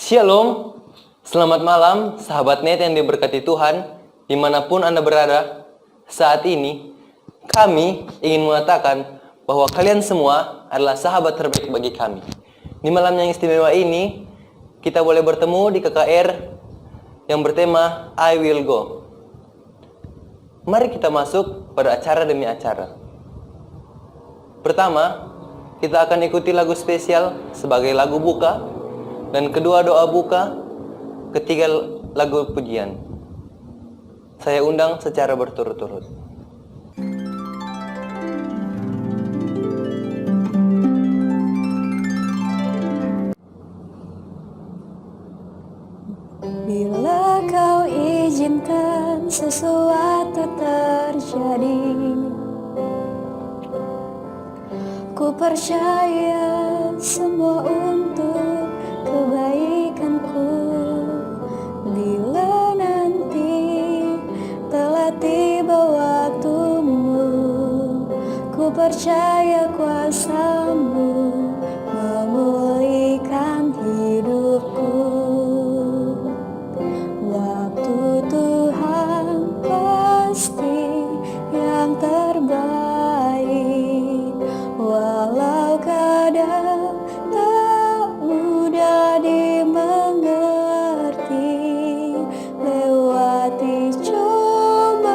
Shalom, selamat malam sahabat net yang diberkati Tuhan dimanapun Anda berada. Saat ini kami ingin mengatakan bahwa kalian semua adalah sahabat terbaik bagi kami. Di malam yang istimewa ini kita boleh bertemu di KKR yang bertema I Will Go. Mari kita masuk pada acara demi acara. Pertama, kita akan ikuti lagu spesial sebagai lagu buka, dan kedua doa buka, ketiga lagu pujian. Saya undang secara berturut-turut. Bila kau izinkan sesuatu terjadi, ku percaya semua untuk kebaikanku. Bila nanti telah tiba waktumu, ku percaya kuasa-Mu memulihkan hidupku. Waktu Tuhan pasti yang terbaik, walau kadang tak mudah dimengerti. Lewati cobaan,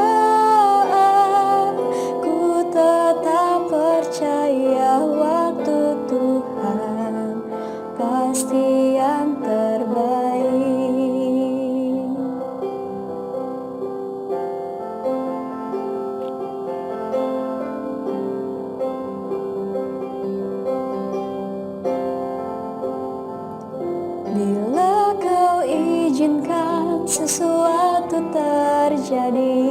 ku tetap percaya waktu Tuhan pasti yang terbaik. Bila kau izinkan sesuatu terjadi,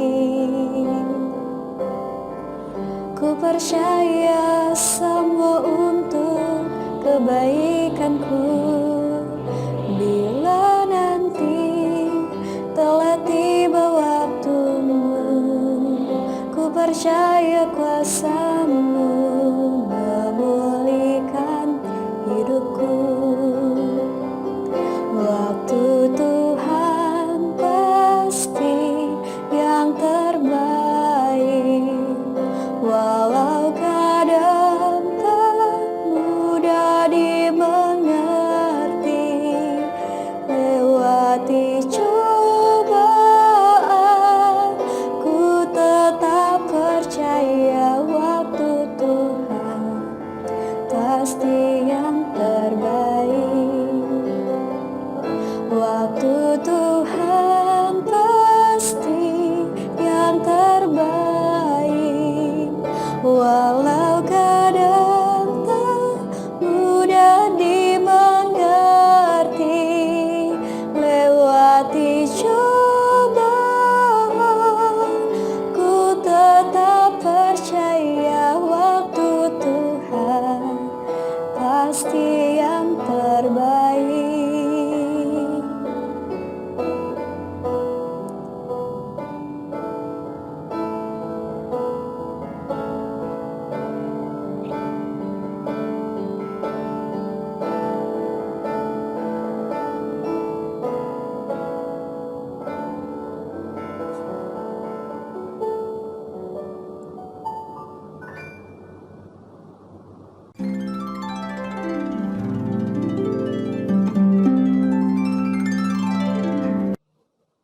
ku percaya semua untuk kebaikanku. Bila nanti telah tiba waktumu, ku percaya kuasa-Mu memulihkan hidupku. Waktu Tuhan pasti yang terbaik, walau kadang tak mudah dimengerti. Lewati cobaan, ku tetap percaya waktu Tuhan pasti yang terbaik. Waktu Tuhan pasti yang terbaik, walau kadang tak mudah dimengerti. Lewati cobaan, ku tetap percaya waktu Tuhan pasti yang terbaik.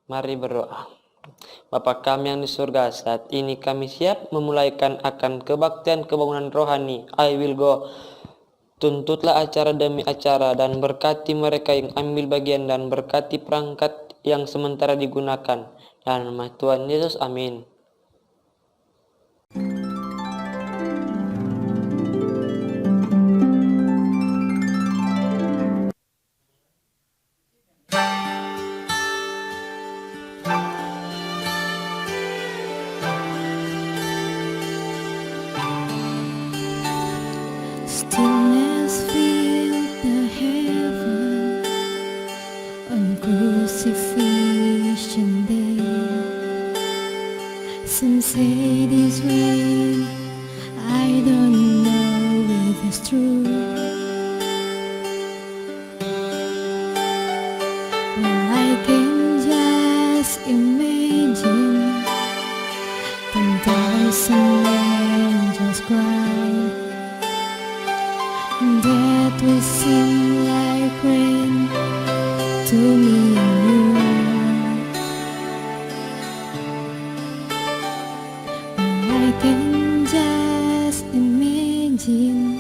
Mari berdoa. Bapa kami yang di surga, saat ini kami siap memulaikan akan kebaktian kebangunan rohani I Will Go. Tuntutlah acara demi acara dan berkati mereka yang ambil bagian dan berkati perangkat yang sementara digunakan. Dalam nama Tuhan Yesus, amin. Stillness filled the heaven on crucifixion day. will seem like rain to me and you. I can just imagine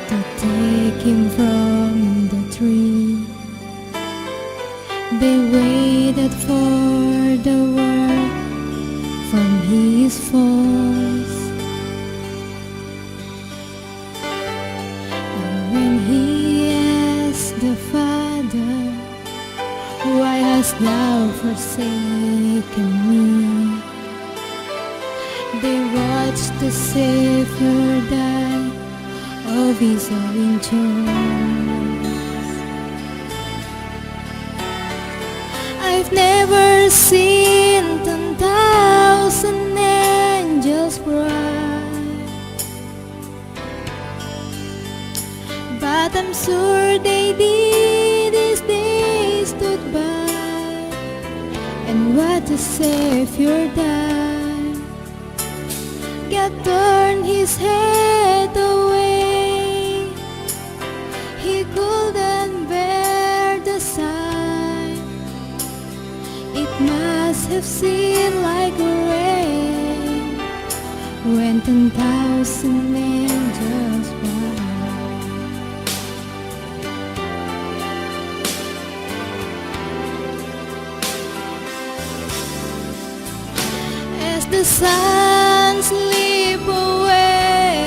to take him from the tree. They waited for the word from his voice. And when he asked the Father, why hast thou forsaken me? They watched the Savior die of his own choice. I've never seen 10,000 angels cry, but I'm sure they did as they stood by and what the Savior died. God turned his head away. He couldn't bear the sight. It must have seemed like rain when 10,000 angels cried. As the sun slip away,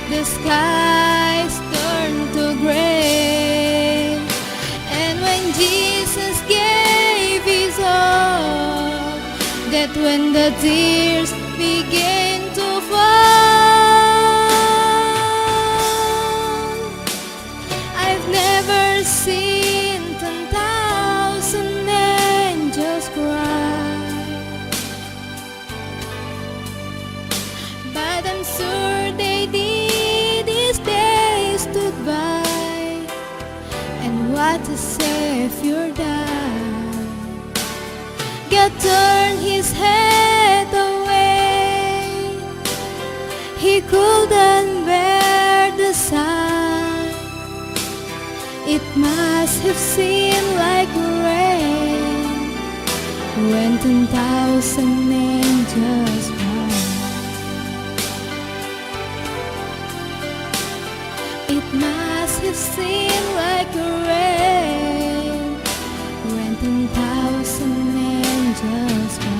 the skies turn to gray, and when Jesus gave his all, that when the tears began to fall, I've never seen 10,000 angels cry, but I'm sure they did as they stood by and what the Savior died. God turned his head away. He couldn't bear the sight. It must have seemed like rain when 10,000 angels cried. It must have seemed like rain when 10,000 angels cried.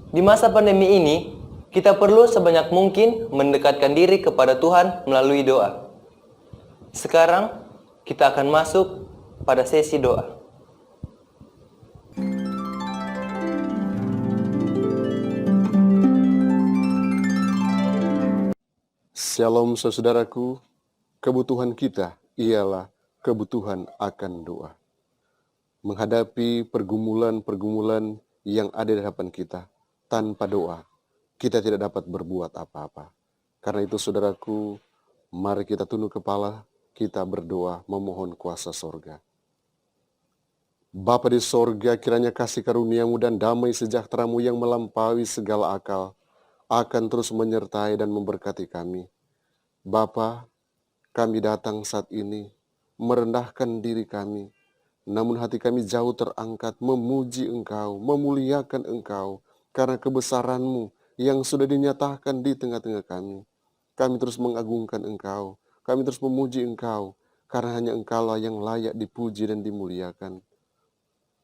Di masa pandemi ini, kita perlu sebanyak mungkin mendekatkan diri kepada Tuhan melalui doa. Sekarang, kita akan masuk pada sesi doa. Shalom saudaraku, kebutuhan kita ialah kebutuhan akan doa. Menghadapi pergumulan-pergumulan yang ada di hadapan kita, tanpa doa, kita tidak dapat berbuat apa-apa. Karena itu saudaraku, mari kita tunduk kepala, kita berdoa memohon kuasa sorga. Bapa di sorga, kiranya kasih karuniamu dan damai sejahteramu yang melampaui segala akal akan terus menyertai dan memberkati kami. Bapa, kami datang saat ini merendahkan diri kami, namun hati kami jauh terangkat memuji Engkau, memuliakan Engkau, karena kebesaran-Mu yang sudah dinyatakan di tengah-tengah kami. Kami terus mengagungkan Engkau, kami terus memuji Engkau, karena hanya Engkaulah yang layak dipuji dan dimuliakan.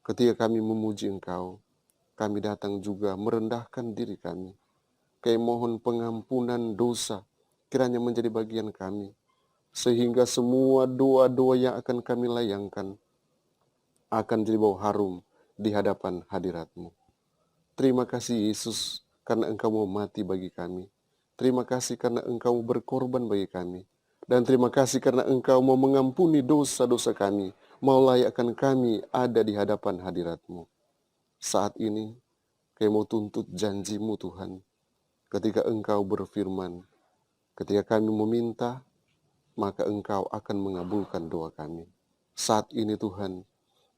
Ketika kami memuji Engkau, kami datang juga merendahkan diri kami. Kami mohon pengampunan dosa, kiranya menjadi bagian kami, sehingga semua doa-doa yang akan kami layangkan akan jadi bau harum di hadapan hadirat-Mu. Terima kasih Yesus, karena Engkau mau mati bagi kami. Terima kasih karena Engkau berkorban bagi kami. Dan terima kasih karena Engkau mau mengampuni dosa-dosa kami, mau layakkan kami ada di hadapan hadirat-Mu. saat ini kami mau tuntut janji-Mu Tuhan. Ketika Engkau berfirman, ketika kami meminta, maka Engkau akan mengabulkan doa kami. Saat ini Tuhan,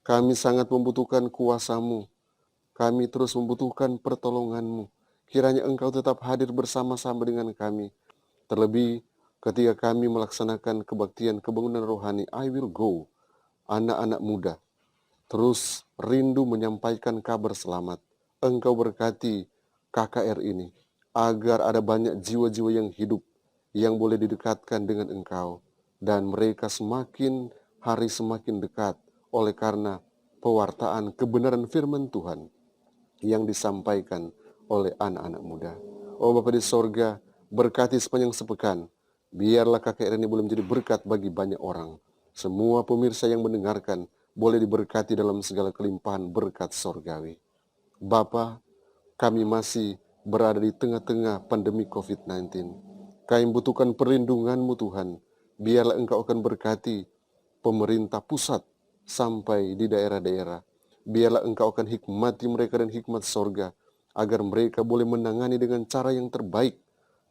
kami sangat membutuhkan kuasa-Mu. Kami terus membutuhkan pertolongan-Mu. Kiranya Engkau tetap hadir bersama-sama dengan kami. Terlebih ketika kami melaksanakan kebaktian kebangunan rohani, I will go, anak-anak muda, terus rindu menyampaikan kabar selamat. Engkau berkati KKR ini, agar ada banyak jiwa-jiwa yang hidup, yang boleh didekatkan dengan Engkau. Dan mereka semakin hari semakin dekat oleh karena pewartaan kebenaran firman Tuhan yang disampaikan oleh anak-anak muda. Oh Bapa di sorga, berkati sepanjang sepekan. Biarlah KKR ini boleh menjadi berkat bagi banyak orang. Semua pemirsa yang mendengarkan boleh diberkati dalam segala kelimpahan berkat sorgawi. Bapa, kami masih berada di tengah-tengah pandemi COVID-19. Kami membutuhkan perlindungan-Mu Tuhan. Biarlah Engkau akan berkati pemerintah pusat sampai di daerah-daerah. Biarlah Engkau akan hikmati mereka dan hikmat sorga, agar mereka boleh menangani dengan cara yang terbaik,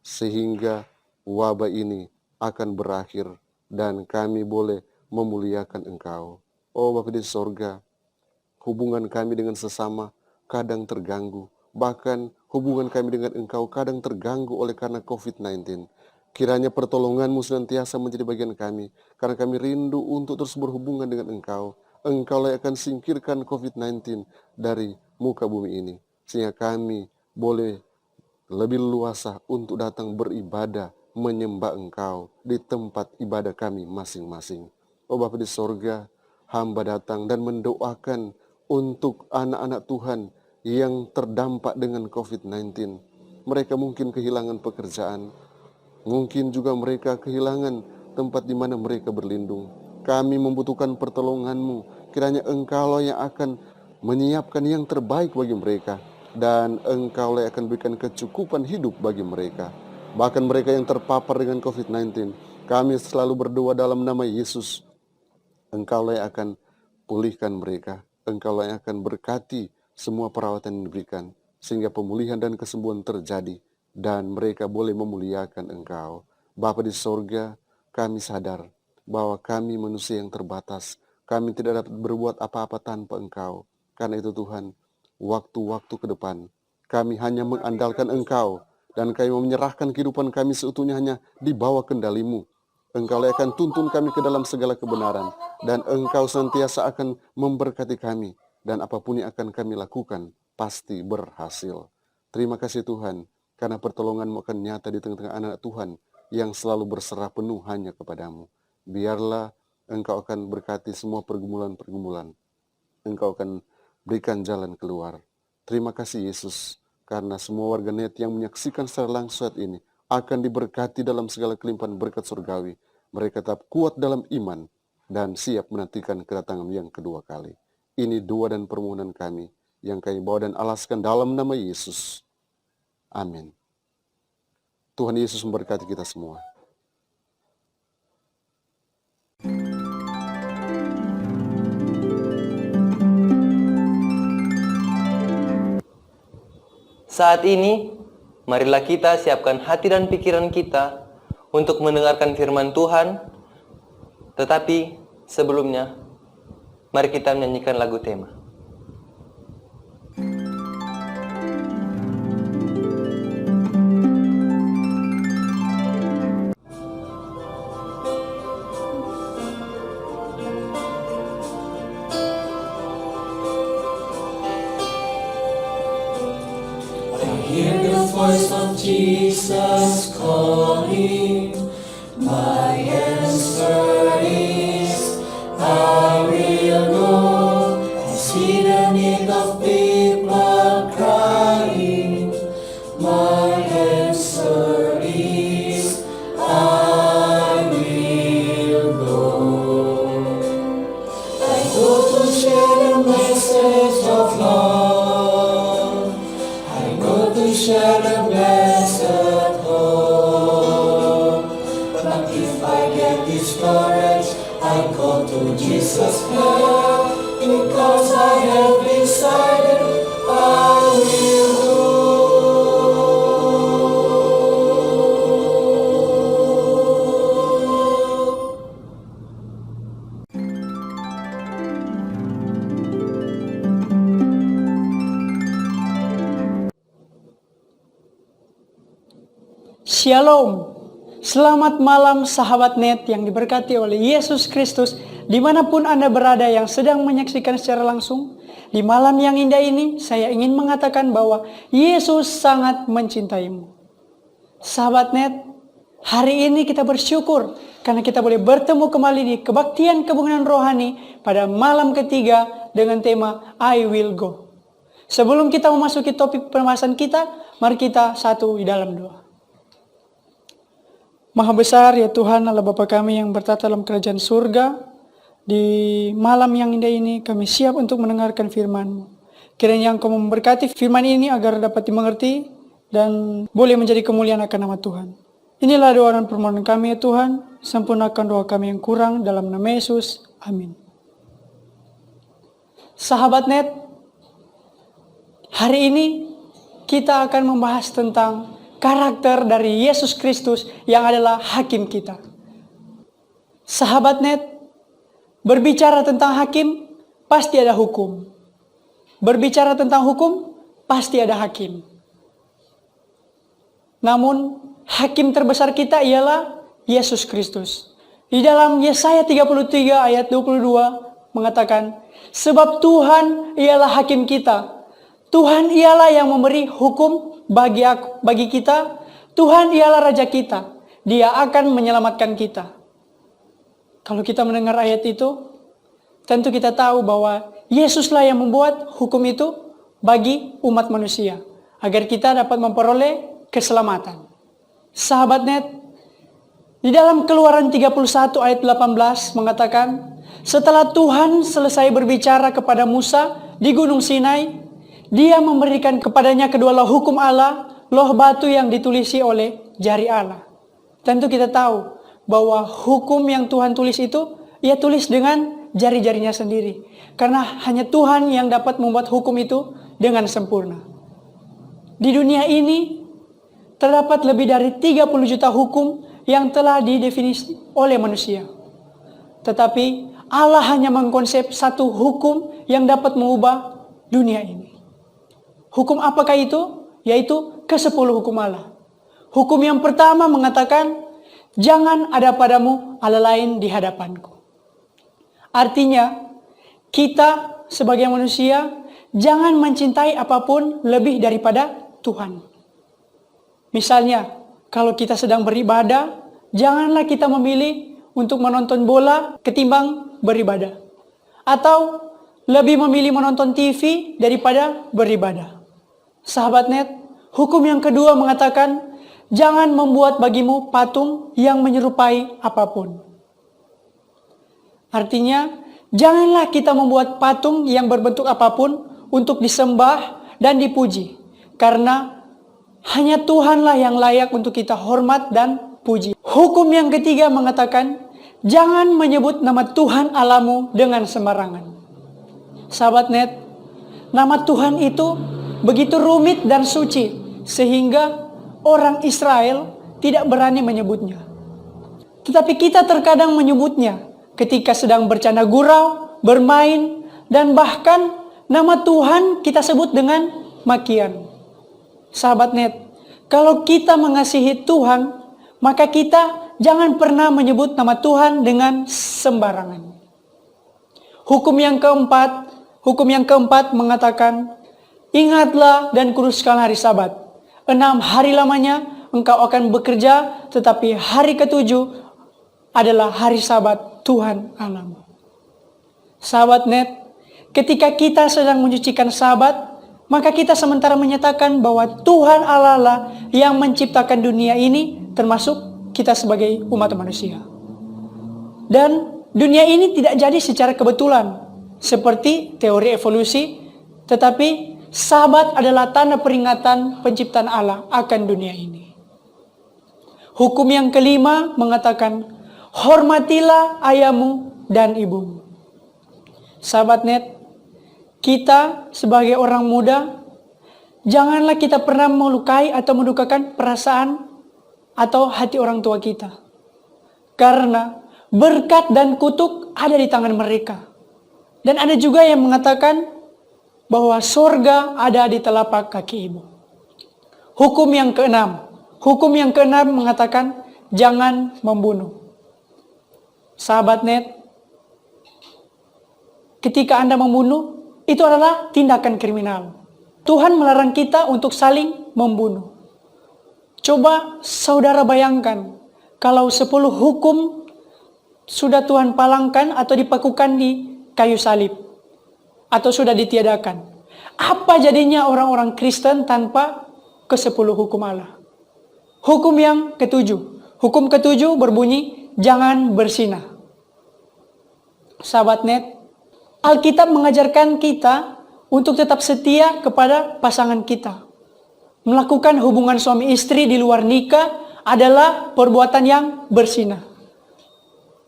sehingga wabah ini akan berakhir dan kami boleh memuliakan Engkau. Oh Bapa di sorga, hubungan kami dengan sesama kadang terganggu. Bahkan hubungan kami dengan Engkau kadang terganggu oleh karena COVID-19. Kiranya pertolongan-Mu senantiasa menjadi bagian kami, karena kami rindu untuk terus berhubungan dengan Engkau. Engkau yang akan singkirkan COVID-19 dari muka bumi ini, sehingga kami boleh lebih luasa untuk datang beribadah, menyembah Engkau di tempat ibadah kami masing-masing. Oh Bapa di sorga, hamba datang dan mendoakan untuk anak-anak Tuhan yang terdampak dengan COVID-19. Mereka mungkin kehilangan pekerjaan, mungkin juga mereka kehilangan tempat di mana mereka berlindung. Kami membutuhkan pertolongan-Mu. Kiranya Engkau yang akan menyiapkan yang terbaik bagi mereka, dan Engkau yang akan berikan kecukupan hidup bagi mereka. Bahkan mereka yang terpapar dengan COVID-19, kami selalu berdoa dalam nama Yesus. Engkau yang akan pulihkan mereka. Engkau yang akan berkati semua perawatan yang diberikan, sehingga pemulihan dan kesembuhan terjadi, dan mereka boleh memuliakan Engkau. Bapa di sorga, kami sadar bahwa kami manusia yang terbatas. Kami tidak dapat berbuat apa-apa tanpa Engkau. Karena itu Tuhan, waktu-waktu ke depan, kami hanya mengandalkan Engkau, dan kami menyerahkan kehidupan kami seutuhnya hanya di bawah kendali-Mu. Engkau akan tuntun kami ke dalam segala kebenaran, dan Engkau senantiasa akan memberkati kami, dan apapun yang akan kami lakukan pasti berhasil. Terima kasih Tuhan, karena pertolongan-Mu akan nyata di tengah-tengah anak Tuhan yang selalu berserah penuh hanya kepadamu. Biarlah Engkau akan berkati semua pergumulan-pergumulan. Engkau akan berikan jalan keluar. Terima kasih Yesus, karena semua warganet yang menyaksikan secara langsung saat ini akan diberkati dalam segala kelimpahan berkat surgawi. Mereka tetap kuat dalam iman dan siap menantikan kedatangan yang kedua kali. Ini doa dan permohonan kami yang kami bawa dan alaskan dalam nama Yesus. Amin. Tuhan Yesus memberkati kita semua. Saat ini, marilah kita siapkan hati dan pikiran kita untuk mendengarkan firman Tuhan. Tetapi sebelumnya, mari kita menyanyikan lagu tema. Hear the voice of Jesus calling. My answer is, I will go. I see the need of people crying. My answer is, I will go. I go to share the message of love. Share the blessed hope. But if I get discouraged, I go to Jesus' help, because I have decided Shalom. Selamat malam sahabat net yang diberkati oleh Yesus Kristus. Dimanapun Anda berada yang sedang menyaksikan secara langsung, di malam yang indah ini saya ingin mengatakan bahwa Yesus sangat mencintaimu. Sahabat net, hari ini kita bersyukur karena kita boleh bertemu kembali di kebaktian kebangunan rohani pada malam ketiga dengan tema I Will Go. Sebelum kita memasuki topik pembahasan kita, mari kita satu di dalam doa. Maha besar ya Tuhan Allah Bapa kami yang bertata dalam kerajaan surga. Di malam yang indah ini kami siap untuk mendengarkan firman-Mu. Kiranya Engkau memberkati firman ini agar dapat dimengerti dan boleh menjadi kemuliaan akan nama Tuhan. Inilah doa dan permohonan kami ya Tuhan. Sempurnakan doa kami yang kurang dalam nama Yesus. Amin. Sahabat net, hari ini kita akan membahas tentang karakter dari Yesus Kristus yang adalah hakim kita. Sahabat net, berbicara tentang hakim, pasti ada hukum. Berbicara tentang hukum, pasti ada hakim. Namun, hakim terbesar kita ialah Yesus Kristus. Di dalam Yesaya 33 ayat 22 mengatakan, sebab Tuhan ialah hakim kita. Tuhan ialah yang memberi hukum bagi kita. Tuhan ialah Raja kita. Dia akan menyelamatkan kita. Kalau kita mendengar ayat itu, tentu kita tahu bahwa Yesuslah yang membuat hukum itu bagi umat manusia, agar kita dapat memperoleh keselamatan. Sahabat net, di dalam Keluaran 31 ayat 18 mengatakan, setelah Tuhan selesai berbicara kepada Musa di Gunung Sinai, Dia memberikan kepadanya kedua loh hukum Allah, loh batu yang ditulisi oleh jari Allah. Tentu kita tahu bahwa hukum yang Tuhan tulis itu, Ia tulis dengan jari-jarinya sendiri. Karena hanya Tuhan yang dapat membuat hukum itu dengan sempurna. Di dunia ini, terdapat lebih dari 30 juta hukum yang telah didefinisi oleh manusia. Tetapi Allah hanya mengkonsep satu hukum yang dapat mengubah dunia ini. Hukum apakah itu? Yaitu ke-10 hukum Allah. Hukum yang pertama mengatakan, jangan ada padamu Allah lain di hadapanku. Artinya, kita sebagai manusia jangan mencintai apapun lebih daripada Tuhan. Misalnya, kalau kita sedang beribadah, janganlah kita memilih untuk menonton bola ketimbang beribadah. Atau lebih memilih menonton TV daripada beribadah. Sahabat net, hukum yang kedua mengatakan, jangan membuat bagimu patung yang menyerupai apapun. Artinya, janganlah kita membuat patung yang berbentuk apapun untuk disembah dan dipuji. Karena hanya Tuhanlah yang layak untuk kita hormat dan puji. Hukum yang ketiga mengatakan, jangan menyebut nama Tuhan Allahmu dengan sembarangan. Sahabat net, nama Tuhan itu begitu rumit dan suci, sehingga orang Israel tidak berani menyebutnya. Tetapi kita terkadang menyebutnya ketika sedang bercanda gurau, bermain, dan bahkan nama Tuhan kita sebut dengan makian. Sahabat net, kalau kita mengasihi Tuhan, maka kita jangan pernah menyebut nama Tuhan dengan sembarangan. Hukum yang keempat mengatakan, ingatlah dan kuduskanlah hari Sabat. 6 hari lamanya engkau akan bekerja, tetapi hari ke-7 adalah hari Sabat Tuhan Allahmu. Sahabat net, ketika kita sedang menyucikan Sabat, maka kita sementara menyatakan bahwa Tuhan Allah lah yang menciptakan dunia ini, termasuk kita sebagai umat manusia. Dan dunia ini tidak jadi secara kebetulan, seperti teori evolusi, tetapi Sabat adalah tanda peringatan penciptaan Allah akan dunia ini. Hukum yang kelima mengatakan, hormatilah ayahmu dan ibumu. Sahabat net, kita sebagai orang muda, janganlah kita pernah melukai atau mendukakan perasaan atau hati orang tua kita. Karena berkat dan kutuk ada di tangan mereka. Dan ada juga yang mengatakan bahwa surga ada di telapak kaki ibu. Hukum yang keenam, Hukum yang keenam mengatakan jangan membunuh. Sahabat net, ketika Anda membunuh, itu adalah tindakan kriminal. Tuhan melarang kita untuk saling membunuh. Coba saudara bayangkan, kalau 10 hukum sudah Tuhan palangkan atau dipakukan di kayu salib, atau sudah ditiadakan. Apa jadinya orang-orang Kristen tanpa ke-10 hukum Allah? Hukum yang ketujuh. Hukum ketujuh berbunyi, jangan berzinah. Sahabat net, Alkitab mengajarkan kita untuk tetap setia kepada pasangan kita. Melakukan hubungan suami istri di luar nikah adalah perbuatan yang berzina.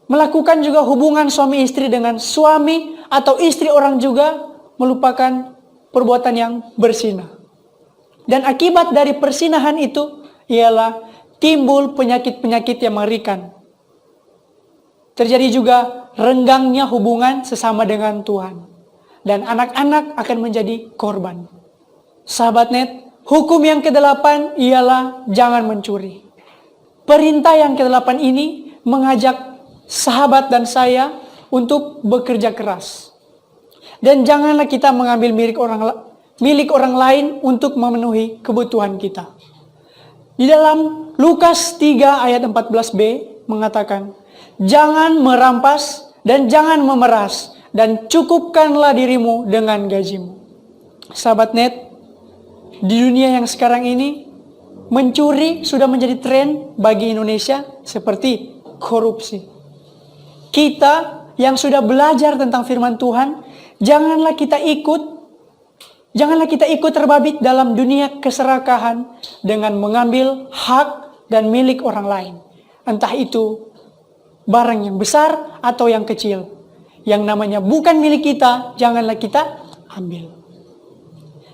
Melakukan juga hubungan suami istri dengan suami atau istri orang juga merupakan perbuatan yang berzina. Dan akibat dari perzinahan itu ialah timbul penyakit-penyakit yang mengerikan. Terjadi juga renggangnya hubungan sesama dengan Tuhan. Dan anak-anak akan menjadi korban. Sahabat net, hukum yang ke-8 ialah jangan mencuri. Perintah yang ke-8 ini mengajak sahabat dan saya untuk bekerja keras. Dan janganlah kita mengambil milik orang lain untuk memenuhi kebutuhan kita. Di dalam Lukas 3 ayat 14b mengatakan, jangan merampas dan jangan memeras, dan cukupkanlah dirimu dengan gajimu. Sahabat net, di dunia yang sekarang ini, mencuri sudah menjadi tren bagi Indonesia seperti korupsi. Kita yang sudah belajar tentang firman Tuhan, janganlah kita ikut terbabit dalam dunia keserakahan dengan mengambil hak dan milik orang lain. Entah itu barang yang besar atau yang kecil. Yang namanya bukan milik kita, janganlah kita ambil.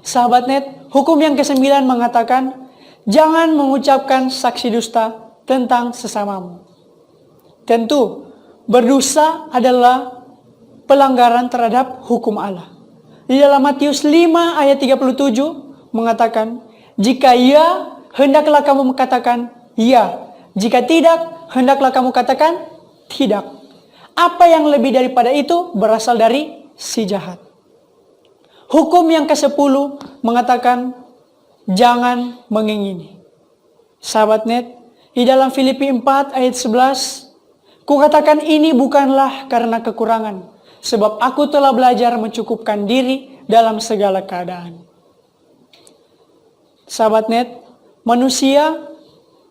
Sahabat net, hukum yang ke-9 mengatakan, jangan mengucapkan saksi dusta tentang sesamamu. Tentu, berdosa adalah pelanggaran terhadap hukum Allah. Di dalam Matius 5 ayat 37 mengatakan, jika ya, hendaklah kamu katakan ya. Jika tidak, hendaklah kamu katakan tidak. Apa yang lebih daripada itu berasal dari si jahat. Hukum yang ke-10 mengatakan jangan mengingini. Sahabat net, di dalam Filipi 4 ayat 11, kukatakan ini bukanlah karena kekurangan, sebab aku telah belajar mencukupkan diri dalam segala keadaan. Sahabat net, manusia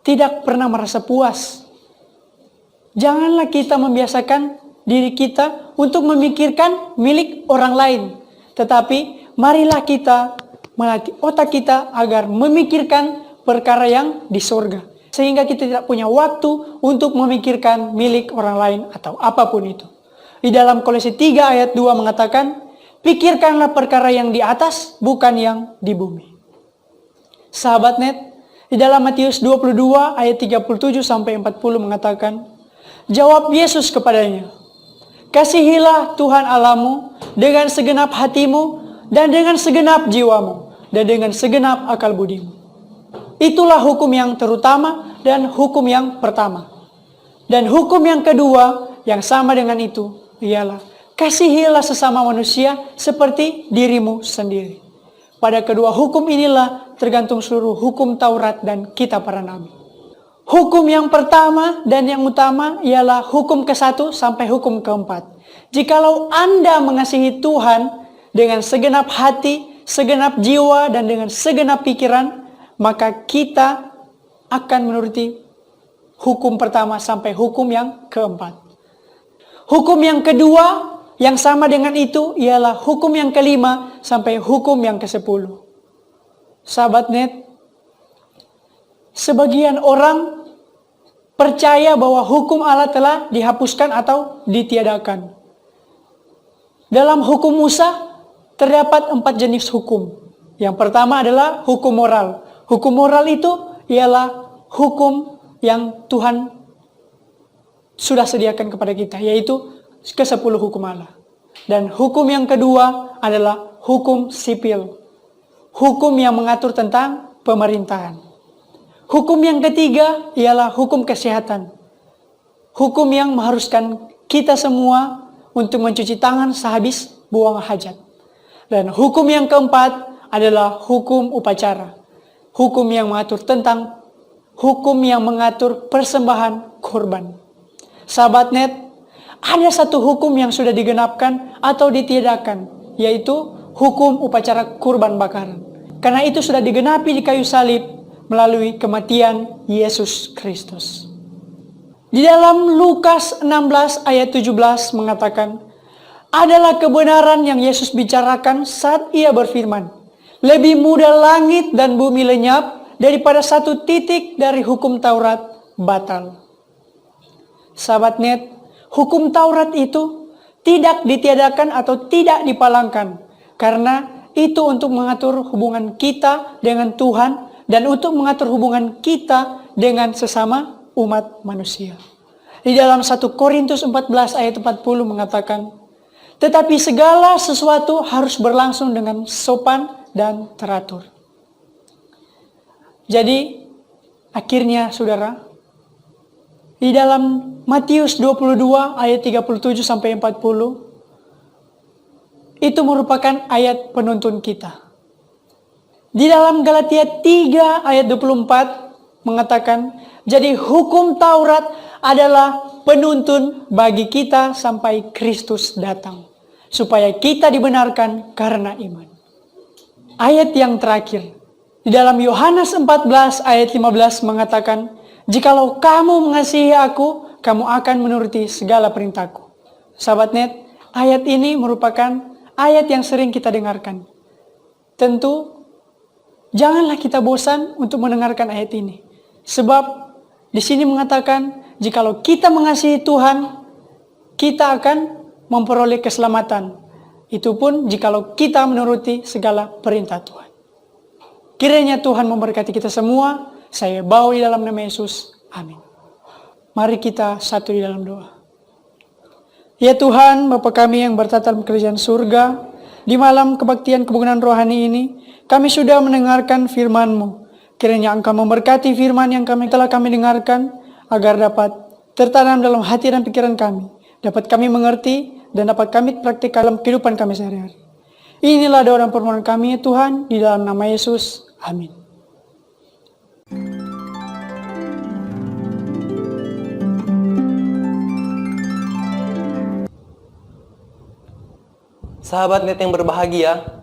tidak pernah merasa puas. Janganlah kita membiasakan diri kita untuk memikirkan milik orang lain. Tetapi marilah kita melatih otak kita agar memikirkan perkara yang di surga. Sehingga kita tidak punya waktu untuk memikirkan milik orang lain atau apapun itu. Di dalam Kolose 3 ayat 2 mengatakan, pikirkanlah perkara yang di atas, bukan yang di bumi. Sahabat net, di dalam Matius 22 ayat 37 sampai 40 mengatakan, jawab Yesus kepadanya, kasihilah Tuhan Allahmu dengan segenap hatimu dan dengan segenap jiwamu dan dengan segenap akal budimu. Itulah hukum yang terutama dan hukum yang pertama. Dan hukum yang kedua yang sama dengan itu ialah kasihilah sesama manusia seperti dirimu sendiri. Pada kedua hukum inilah tergantung seluruh hukum Taurat dan kitab para nabi. Hukum yang pertama dan yang utama ialah hukum ke-1 sampai hukum ke-4. Jikalau Anda mengasihi Tuhan dengan segenap hati, segenap jiwa, dan dengan segenap pikiran, maka kita akan menuruti hukum pertama sampai hukum yang ke-4. Hukum yang kedua yang sama dengan itu ialah hukum yang ke-5 sampai hukum yang ke-10. Sahabat net, sebagian orang percaya bahwa hukum Allah telah dihapuskan atau ditiadakan. Dalam hukum Musa terdapat 4 jenis hukum. Yang pertama adalah hukum moral. Hukum moral itu ialah hukum yang Tuhan sudah sediakan kepada kita, yaitu ke-10 hukum Allah. Dan hukum yang kedua adalah hukum sipil. Hukum yang mengatur tentang pemerintahan. Hukum yang ketiga ialah hukum kesehatan. Hukum yang mengharuskan kita semua untuk mencuci tangan sehabis buang hajat. Dan hukum yang keempat adalah hukum upacara. Hukum yang mengatur persembahan korban. Sahabat net, ada satu hukum yang sudah digenapkan atau ditiadakan, yaitu hukum upacara kurban bakaran. Karena itu sudah digenapi di kayu salib melalui kematian Yesus Kristus. Di dalam Lukas 16 ayat 17 mengatakan, adalah kebenaran yang Yesus bicarakan saat ia berfirman, lebih mudah langit dan bumi lenyap daripada satu titik dari hukum Taurat batal. Sahabat net, hukum Taurat itu tidak ditiadakan atau tidak dipalangkan, karena itu untuk mengatur hubungan kita dengan Tuhan dan untuk mengatur hubungan kita dengan sesama umat manusia. Di dalam 1 Korintus 14 ayat 40 mengatakan, tetapi segala sesuatu harus berlangsung dengan sopan dan teratur. Jadi, akhirnya saudara, di dalam Matius 22 ayat 37 sampai 40, itu merupakan ayat penuntun kita. Di dalam Galatia 3 ayat 24 mengatakan, jadi hukum Taurat adalah penuntun bagi kita sampai Kristus datang, supaya kita dibenarkan karena iman. Ayat yang terakhir, di dalam Yohanes 14 ayat 15 mengatakan, jikalau kamu mengasihi aku, kamu akan menuruti segala perintahku. Sahabat net, ayat ini merupakan ayat yang sering kita dengarkan. Tentu, janganlah kita bosan untuk mendengarkan ayat ini. Sebab di sini mengatakan, jikalau kita mengasihi Tuhan, kita akan memperoleh keselamatan. Itu pun jikalau kita menuruti segala perintah Tuhan. Kiranya Tuhan memberkati kita semua. Saya bawa di dalam nama Yesus. Amin. Mari kita satu di dalam doa. Ya Tuhan, Bapa kami yang bertata dalam kerajaan surga, di malam kebaktian kebangunan rohani ini, kami sudah mendengarkan firman-Mu. Kiranya Engkau memberkati firman yang telah kami dengarkan, agar dapat tertanam dalam hati dan pikiran kami, dapat kami mengerti, dan dapat kami praktikkan dalam kehidupan kami sehari-hari. Inilah doa dan permohonan kami, Tuhan, di dalam nama Yesus. Amin. Sahabat net yang berbahagia,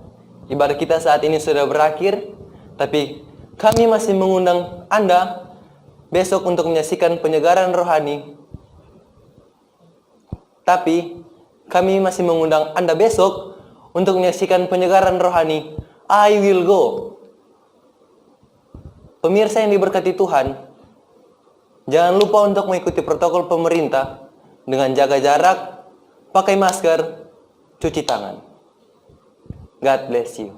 ibadah kita saat ini sudah berakhir, tapi kami masih mengundang Anda besok untuk menyaksikan penyegaran rohani. Tapi kami masih mengundang Anda besok untuk menyaksikan penyegaran rohani I Will Go. Pemirsa yang diberkati Tuhan, jangan lupa untuk mengikuti protokol pemerintah dengan jaga jarak, pakai masker, cuci tangan. God bless you.